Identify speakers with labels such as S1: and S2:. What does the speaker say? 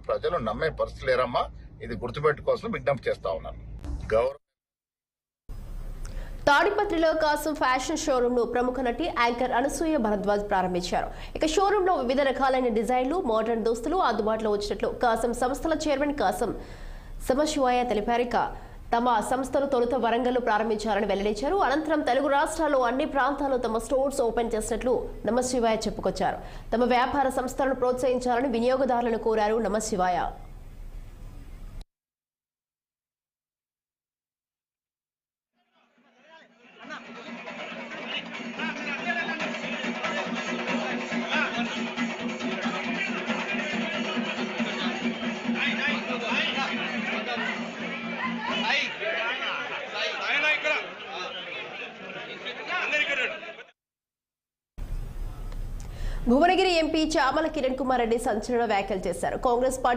S1: ప్రజలు నమ్మే పరిస్థితి లేరమ్మా. ఇది గుర్తుపెట్టుకోవాల్సిన విజ్ఞప్తి చేస్తా ఉన్నాను.
S2: తాడిపత్రిలో కాసం ఫ్యాషన్ షోరూమ్ ను ప్రముఖ నటి యాంకర్ అనసూయ భరద్వాజ్ ప్రారంభించారు. ఇక షోరూమ్ లో వివిధ రకాలైన డిజైన్లు, మోడర్న్ దుస్తులు అందుబాటులో వచ్చినట్లు కాసం సంస్థల చైర్మన్ కాసం సమశివయ్య తెలిపారు. తమ సంస్థను తొలుత వరంగల్ ప్రారంభించారని వెల్లడించారు. అనంతరం తెలుగు రాష్ట్రాల్లో అన్ని ప్రాంతాల్లో తమ స్టోర్స్ ఓపెన్ చేసినట్లు నమశివయ్య చెప్పుకొచ్చారు. తమ వ్యాపార సంస్థలను ప్రోత్సహించాలని వినియోగదారులను కోరారు నమశివయ్య. భువనగిరి ఎంపీ చామల కిరణ్ కుమార్ రెడ్డి సంచలన వ్యాఖ్యలు చేశారు. కాంగ్రెస్ పార్టీ